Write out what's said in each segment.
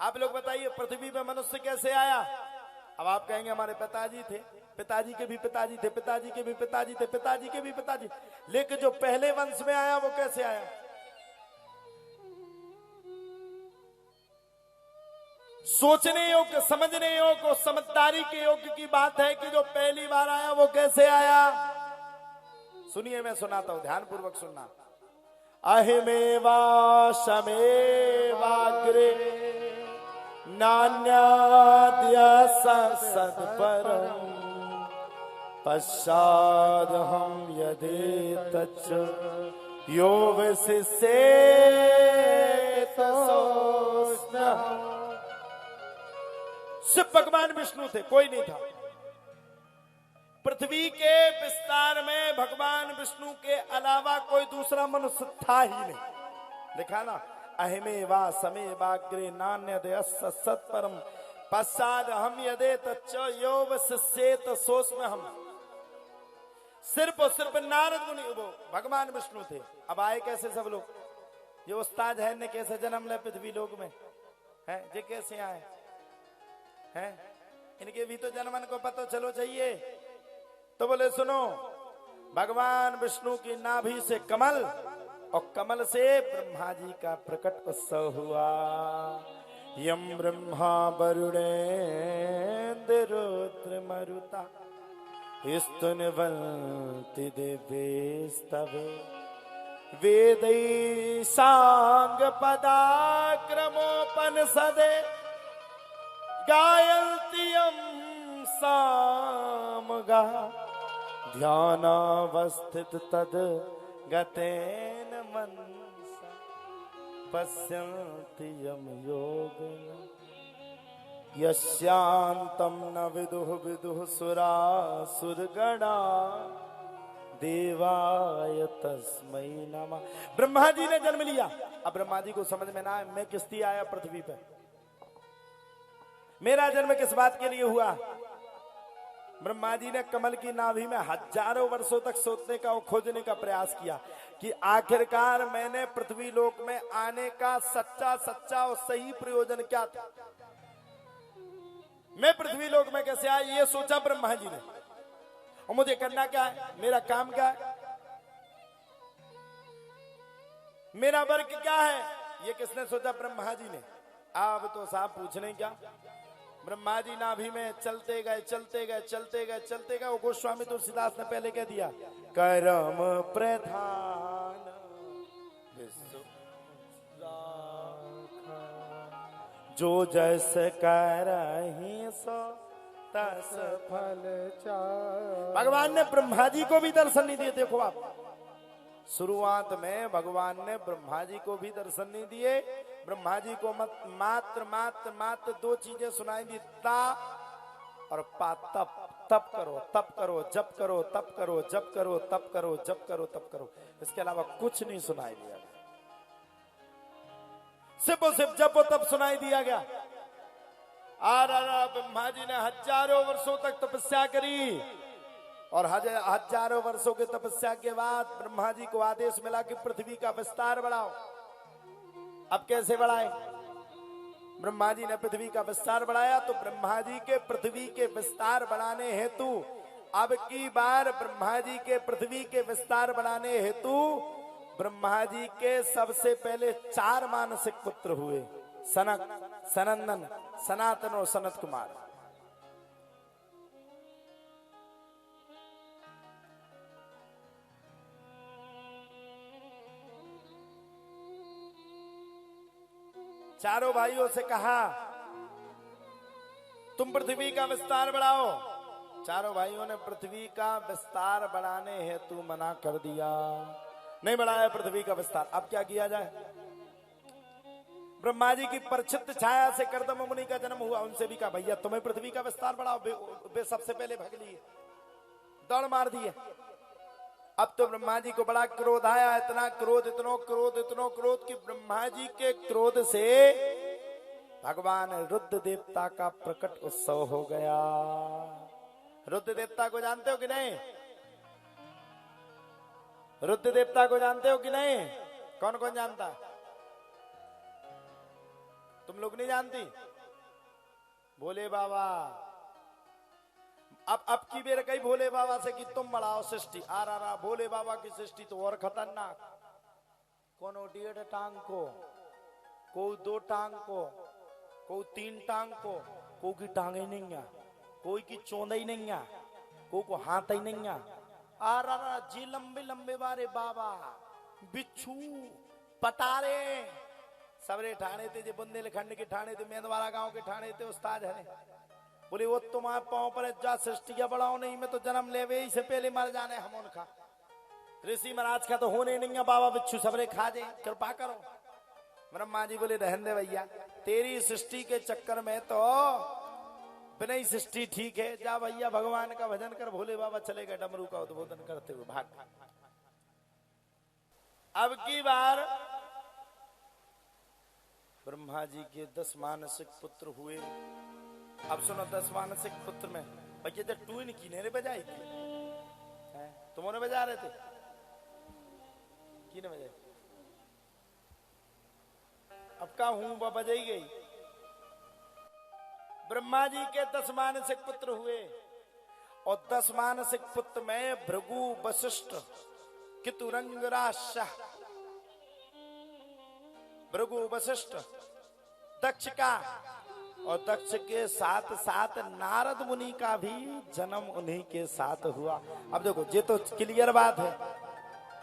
आप लोग बताइए पृथ्वी पे मनुष्य कैसे आया? अब आप कहेंगे हमारे पिताजी थे, पिताजी के भी पिताजी थे, पिताजी के भी पिताजी थे, पिताजी के भी पिताजी, लेकिन जो पहले वंश में आया वो कैसे आया? सोचने योग्य, समझने योग्य, समझदारी के योग्य की बात है कि जो पहली बार आया वो कैसे आया। सुनिए, मैं सुनाता हूं, ध्यान पूर्वक सुनना। अहिमेवा शमेवाग्रे नान्याद्य सत्परम् पश्चादहं यदेतच्च यो विशिष्येत सोऽस्म्यहम्। सिर्फ भगवान विष्णु थे, कोई नहीं था। पृथ्वी के विस्तार में भगवान विष्णु के अलावा कोई दूसरा मनुष्य था ही नहीं। लिखा ना, अहिमे वा समे वाग्रे नान्यदयस्य सत्परम पश्चाद हम यदे तच्च यो वसिष्येत सोऽस्म्यहम्। सिर्फ और सिर्फ नारद मुनि वो भगवान विष्णु थे। अब आए कैसे सब लोग? ये उस्ताद है ने कैसे जन्म ले पृथ्वी लोक में है, ये कैसे आए हैं? इनके भी तो जन्मन को पता चलो चाहिए। तो बोले सुनो, भगवान विष्णु की नाभि से कमल और कमल से ब्रह्मा जी का प्रकट उत्सव हुआ। यम ब्रह्मा वरुणेन्द्र रुद्र मरुता स्तुन्वन्ति देवेस्तवे वेदै सांग पदाक्रमोपनिषदे गायन्ति यं सामगा ध्यानावस्थित तद गतेन मनसा पश्यन्ति यं योगिनः यस्यान्तं न विदुः विदुः सुरासुरगणा देवाय तस्मै नमः। ब्रह्मा जी ने जन्म लिया। अब ब्रह्मा जी को समझ में ना आए, मैं किस लिए आया पृथ्वी पर, मेरा जन्म किस बात के लिए हुआ। ब्रह्मा जी ने कमल की नाभि में हजारों वर्षों तक सोचने का और खोजने का प्रयास किया कि आखिरकार मैंने पृथ्वी लोक में आने का सच्चा सच्चा और सही प्रयोजन क्या था, मैं पृथ्वी लोक में कैसे आया, ये सोचा ब्रह्मा जी ने। और मुझे करना क्या है, मेरा काम क्या है, मेरा वर्ग क्या है, ये किसने सोचा? ब्रह्मा जी ने। अब तो साहब पूछने क्या, ब्रह्मा जी नाभि में चलते गए चलते गए चलते गए चलते गए। गोस्वामी तुलसीदास ने पहले कह दिया, कर्म प्रधान जो जैसे करहि सो तस फल चाहि। भगवान ने ब्रह्मा जी को भी दर्शन नहीं दिए। देखो आप, शुरुआत में भगवान ने ब्रह्मा जी को भी दर्शन नहीं दिए। ब्रह्मा जी को मात्र मात्र मात्र दो चीजें सुनाई दी, ता और पा। तप, तप करो, तप करो, जप करो, तप करो, जप करो, तप करो, जप करो, तप करो। इसके अलावा कुछ नहीं सुनाई दिया। सिर्फ और सिर्फ जप और तप सुनाई दिया गया। ब्रह्मा जी ने हजारों वर्षों तक तपस्या करी और हजारों वर्षों की तपस्या के बाद ब्रह्मा जी को आदेश मिला कि पृथ्वी का विस्तार बढ़ाओ। अब कैसे बढ़ाए? ब्रह्मा जी ने पृथ्वी का विस्तार बढ़ाया तो ब्रह्मा जी के पृथ्वी के विस्तार बढ़ाने हेतु अब की बार ब्रह्मा जी के पृथ्वी के विस्तार बढ़ाने हेतु ब्रह्मा जी के सबसे पहले 4 मानसिक पुत्र हुए, सनक, सनंदन, सनातन और सनत कुमार। चारों भाइयों से कहा तुम पृथ्वी का विस्तार बढ़ाओ। चारों भाइयों ने पृथ्वी का विस्तार बढ़ाने हेतु मना कर दिया, नहीं बढ़ाया पृथ्वी का विस्तार। अब क्या किया जाए? ब्रह्मा जी की परछित छाया से कर्दम मुनि का जन्म हुआ। उनसे भी कहा भैया तुम्हें पृथ्वी का विस्तार बढ़ाओ। वे सबसे पहले भाग लिए, दौड़ मार दिए। अब तो ब्रह्मा जी को बड़ा क्रोध आया, इतना क्रोध, इतनो क्रोध, इतनो क्रोध कि ब्रह्मा जी के क्रोध से भगवान रुद्र देवता का प्रकट उत्सव हो गया। रुद्र देवता को जानते हो कि नहीं? रुद्र देवता को जानते हो कि नहीं? कौन कौन जानता? तुम लोग नहीं जानती? भोले बाबा अब की बेर कई भोले बाबा से कि तुम बढ़ाओ सृष्टि। आ रहा भोले बाबा की सृष्टि तो और खतरनाक। कोनो 1.5 टांग को, कोई 2 टांग को, कोई 3 टांग को, कोई की टांग ही नहीं है, कोई की चौंदा ही नहीं है, कोई को हाथ ही नहीं है। आ रहा जी लंबे लंबे बारे बाबा, बिच्छू, पटारे सबरे ठाणे थे, जो बुंदेलखंड के ठाणे थे, मेंदवाड़ा गांव के ठाणे थे, उस्ताद है। बोले वो तुम्हारे पांव पर जा सृष्टि का बढ़ाओ नहीं, मैं तो जन्म लेवे ही से पहले मर जाने हम उनका। ऋषि महाराज का तो होने नहीं है, बाबा बिच्छू सबरे खा दे, कृपा करो। ब्रह्मा जी बोले रहने दे भैया, तेरी सृष्टि के चक्कर में तो बिना ही सृष्टि ठीक है। जा भैया भगवान का भजन कर। भोले बाबा चले गए डमरू का उद्बोधन करते हुए भाग। अब की बार ब्रह्मा जी के 10 मानसिक पुत्र हुए। अब सुनो 10 मानसिक पुत्र में भैया जब टू की नेरे बजाई थी, तुमने बजा रहे थे कि नहीं बजाई? अब का हूं वह बजाई गई। ब्रह्मा जी के 10 मानसिक पुत्र हुए और 10 मानसिक पुत्र में भृगु, वशिष्ठ, कितुरंग, राशा, भृगु, वशिष्ठ, दक्ष का, और दक्ष के साथ साथ नारद मुनि का भी जन्म उन्हीं के साथ हुआ। अब देखो ये तो क्लियर बात है,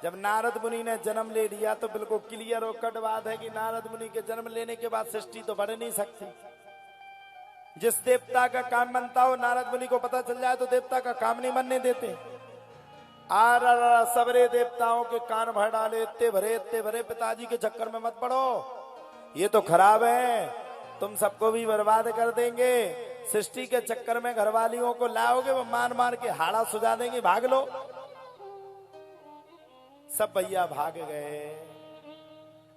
जब नारद मुनि ने जन्म ले लिया तो बिल्कुल क्लियर और कट बात है कि नारद मुनि के जन्म लेने के बाद सृष्टि तो बढ़ नहीं सकती। जिस देवता का काम बनता हो नारद मुनि को पता चल जाए तो देवता का काम नहीं बनने देते। सबरे देवताओं के कान भर डाले, इतने भरे पिताजी के चक्कर में मत पड़ो, ये तो खराब है, तुम सबको भी बर्बाद कर देंगे। सृष्टि के चक्कर में घरवालियों को लाओगे, वो मार मार के हाड़ा सुझा देंगे, भाग लो। सब भैया भाग गए।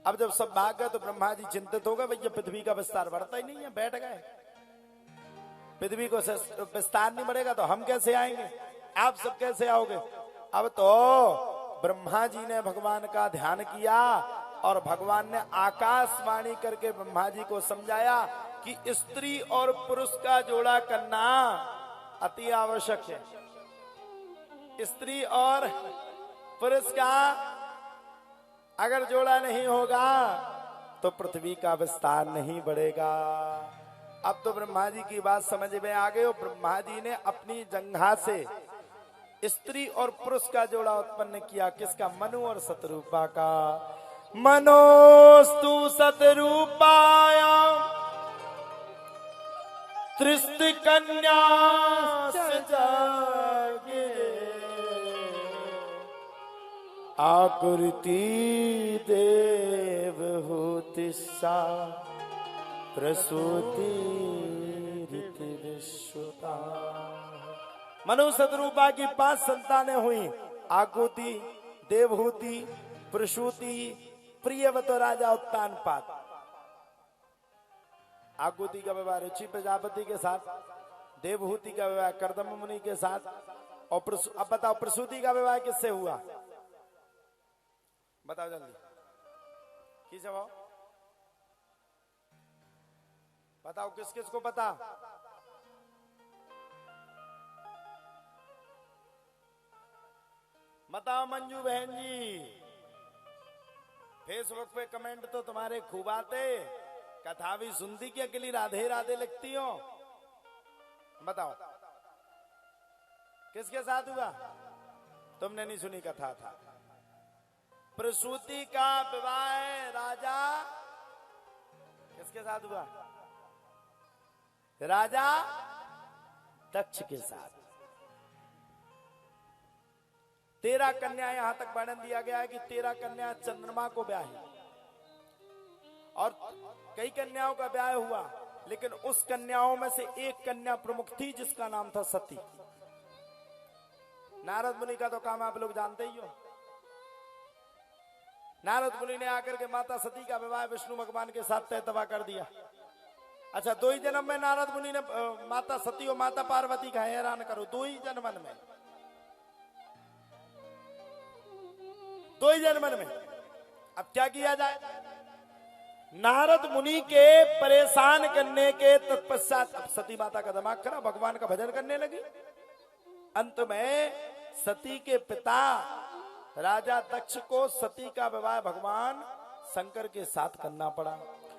अब जब सब भाग गए तो ब्रह्मा जी चिंतित हो गए, भैया पृथ्वी का विस्तार बढ़ता ही नहीं है, बैठ गए। पृथ्वी को विस्तार नहीं बढ़ेगा तो हम कैसे आएंगे, आप सब कैसे आओगे? अब तो ब्रह्मा जी ने भगवान का ध्यान किया और भगवान ने आकाशवाणी करके ब्रह्मा जी को समझाया कि स्त्री और पुरुष का जोड़ा करना अति आवश्यक है। स्त्री और पुरुष का अगर जोड़ा नहीं होगा तो पृथ्वी का विस्तार नहीं बढ़ेगा। अब तो ब्रह्मा जी की बात समझ में आ गई और ब्रह्मा जी ने अपनी जंघा से स्त्री और पुरुष का जोड़ा उत्पन्न किया। किसका? मनु और शतरूपा का। मनोस्तु शतरूपाया त्रिस्त कन्या जागे आकृति देवहूति सा प्रसूति रीति विश्वता। मनु शतरूपा की 5 संतानें हुई, आकृति, देवहूति, प्रसूति, प्रियवत राजा उत्तानपाद। आकृति का विवाह ऋषि प्रजापति के साथ, देवहूति का विवाह कर्दम मुनि के साथ, और अब बताओ प्रसूति का विवाह किससे हुआ? बताओ जल्दी, किससे हुआ? बताओ किस किस को पता? बताओ मंजू बहन जी। फेसबुक पे कमेंट तो तुम्हारे खूब आते, कथा भी सुनती कि अकेली राधे राधे लिखती हो? बताओ किसके साथ हुआ? तुमने नहीं सुनी कथा था। प्रसूति का विवाह राजा किसके साथ हुआ? राजा दक्ष के साथ। 13 कन्या यहां तक वर्णन दिया गया है कि 13 कन्या चंद्रमा को ब्याही और कई कन्याओं का ब्याह हुआ, लेकिन उस कन्याओं में से एक कन्या प्रमुख थी जिसका नाम था सती। नारद मुनि का तो काम आप लोग जानते ही हो। नारद मुनि ने आकर के माता सती का विवाह विष्णु भगवान के साथ तय तबा कर दिया। अच्छा, 2 ही जन्म में नारद मुनि ने माता सती और माता पार्वती का हैरान करो, 2 ही जन्मन में, 2 ही जन्मन में। अब क्या किया जाए? नारद मुनि के परेशान करने के तत्पश्चात अब सती माता का दिमाग खरा, भगवान का भजन करने लगी। अंत में सती के पिता राजा दक्ष को सती का विवाह भगवान शंकर के साथ करना पड़ा।